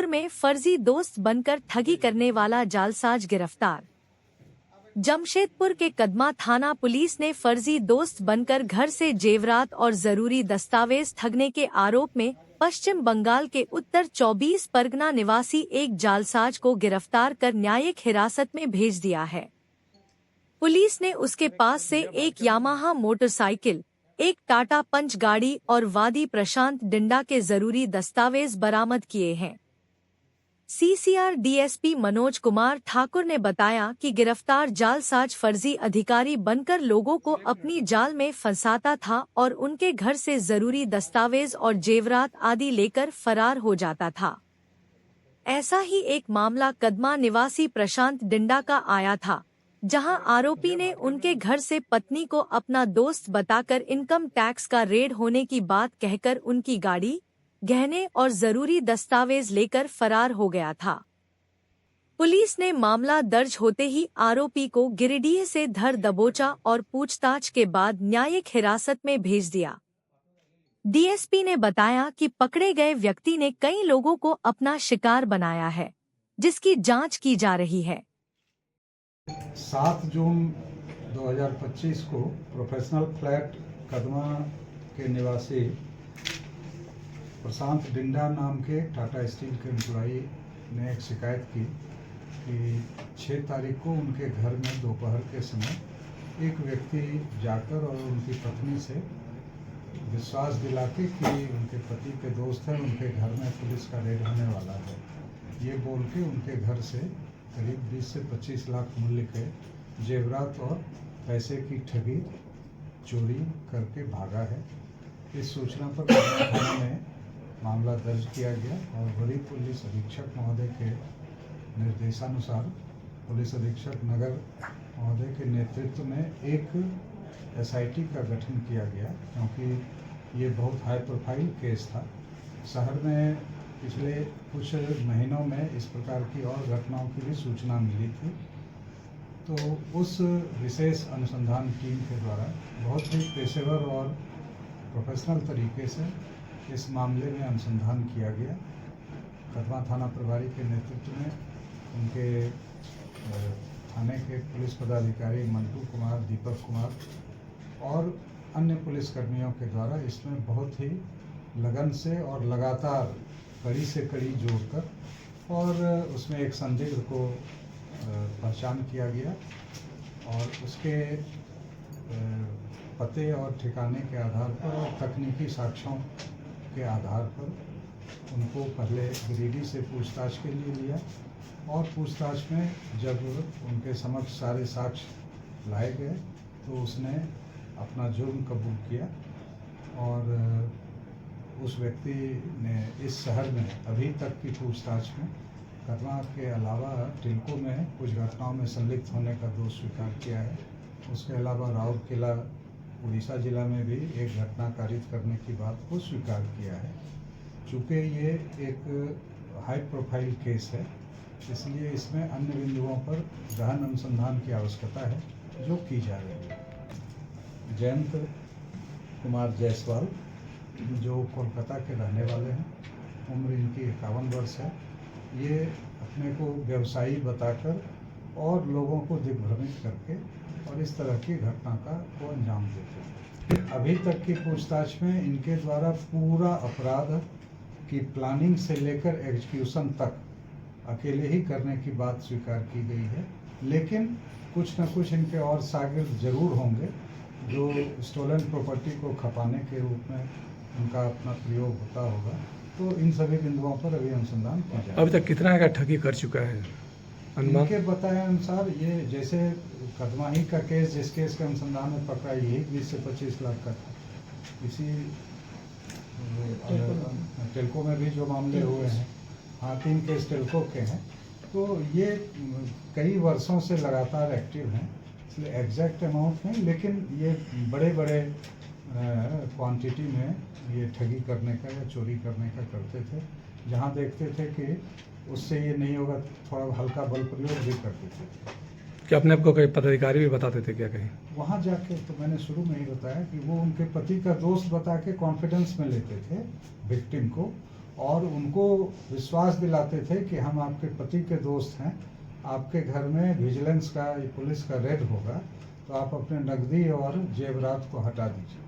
ठाकुर में फर्जी दोस्त बनकर ठगी करने वाला जालसाज गिरफ्तार। जमशेदपुर के कदमा थाना पुलिस ने फर्जी दोस्त बनकर घर से जेवरात और जरूरी दस्तावेज ठगने के आरोप में पश्चिम बंगाल के उत्तर 24 परगना निवासी एक जालसाज को गिरफ्तार कर न्यायिक हिरासत में भेज दिया है। पुलिस ने उसके पास से एक यामाहा मोटरसाइकिल, एक टाटा पंच गाड़ी और वादी प्रशांत डिंडा के जरूरी दस्तावेज बरामद किए हैं। सीसीआर डीएसपी मनोज कुमार ठाकुर ने बताया कि गिरफ्तार जालसाज फर्जी अधिकारी बनकर लोगों को अपनी जाल में फंसाता था और उनके घर से जरूरी दस्तावेज और जेवरात आदि लेकर फरार हो जाता था। ऐसा ही एक मामला कदमा निवासी प्रशांत डिंडा का आया था, जहां आरोपी ने उनके घर से पत्नी को अपना दोस्त बताकर इनकम टैक्स का रेड होने की बात कहकर उनकी गाड़ी, गहने और जरूरी दस्तावेज लेकर फरार हो गया था। पुलिस ने मामला दर्ज होते ही आरोपी को गिरिडीह से धर दबोचा और पूछताछ के बाद न्यायिक हिरासत में भेज दिया। डीएसपी ने बताया कि पकड़े गए व्यक्ति ने कई लोगों को अपना शिकार बनाया है, जिसकी जांच की जा रही है। 7 जून 2025 को प्रोफेशनल फ्लैट कदमा के निवासी प्रशांत डिंडा नाम के टाटा स्टील के एम्प्लॉई ने एक शिकायत की कि 6 तारीख को उनके घर में दोपहर के समय एक व्यक्ति जाकर और उनकी पत्नी से विश्वास दिलाते कि उनके पति के दोस्त हैं, उनके घर में पुलिस का रेड होने वाला है, ये बोल के उनके घर से करीब 20 से 25 लाख मूल्य के जेवरात और पैसे की ठगी चोरी करके भागा है। इस सूचना पर थाने में मामला दर्ज किया गया और वरीय पुलिस अधीक्षक महोदय के निर्देशानुसार पुलिस अधीक्षक नगर महोदय के नेतृत्व में एक एसआईटी का गठन किया गया, क्योंकि ये बहुत हाई प्रोफाइल केस था। शहर में पिछले कुछ महीनों में इस प्रकार की और घटनाओं की भी सूचना मिली थी। तो उस विशेष अनुसंधान टीम के द्वारा बहुत ही पेशेवर और प्रोफेशनल तरीके से इस मामले में अनुसंधान किया गया। कदमा थाना प्रभारी के नेतृत्व में उनके थाने के पुलिस पदाधिकारी मंटू कुमार, दीपक कुमार और अन्य पुलिसकर्मियों के द्वारा इसमें बहुत ही लगन से और लगातार कड़ी से कड़ी जोड़कर और उसमें एक संदिग्ध को पहचान किया गया और उसके पते और ठिकाने के आधार पर और तकनीकी साक्ष्यों के आधार पर उनको पहले गिरिडीह से पूछताछ के लिए लिया और पूछताछ में जब उनके समक्ष सारे साक्ष्य लाए गए तो उसने अपना जुर्म कबूल किया और उस व्यक्ति ने इस शहर में अभी तक की पूछताछ में कदमा के अलावा टिल्को में कुछ घटनाओं में संलिप्त होने का दोष स्वीकार किया है। उसके अलावा राउरकेला उड़ीसा जिला में भी एक घटना कारित करने की बात को स्वीकार किया है। चूँकि ये एक हाई प्रोफाइल केस है, इसलिए इसमें अन्य बिंदुओं पर गहन अनुसंधान की आवश्यकता है, जो की जा रही है। जयंत कुमार जायसवाल, जो कोलकाता के रहने वाले हैं, उम्र इनकी 51 वर्ष है। ये अपने को व्यवसायी बताकर और लोगों को दिग्भ्रमित करके और इस तरह की घटना को अंजाम देते हैं। अभी तक की पूछताछ में इनके द्वारा पूरा अपराध की प्लानिंग से लेकर एग्जीक्यूशन तक अकेले ही करने की बात स्वीकार की गई है, लेकिन कुछ न कुछ इनके और शागिर्द जरूर होंगे जो स्टोलन प्रॉपर्टी को खपाने के रूप में उनका अपना प्रयोग होता होगा। तो इन सभी बिंदुओं पर अभी अनुसंधान किया जाए। अभी तक कितना का ठगी कर चुका है? इनके बताए अनुसार ये जैसे कदमा ही का केस, जिस केस के अनुसंधान में पकड़ा, यही 20 से 25 लाख का था। इसी टेल्को में भी जो मामले हुए हैं, हाँ 3 केस टेल्को के हैं। तो ये कई वर्षों से लगातार एक्टिव हैं, इसलिए एग्जैक्ट अमाउंट नहीं, लेकिन ये बड़े बड़े क्वांटिटी में ये ठगी करने का या चोरी करने का करते थे। जहाँ देखते थे कि उससे ये नहीं होगा, थोड़ा हल्का बल प्रयोग भी करते थे। क्या अपने आप को कई पदाधिकारी भी बताते थे क्या कहीं? वहाँ जाके तो मैंने शुरू में ही बताया कि वो उनके पति का दोस्त बता के कॉन्फिडेंस में लेते थे विक्टिम को और उनको विश्वास दिलाते थे कि हम आपके पति के दोस्त हैं, आपके घर में विजिलेंस का पुलिस का रेड होगा तो आप अपने नकदी और जेवरात को हटा दीजिए।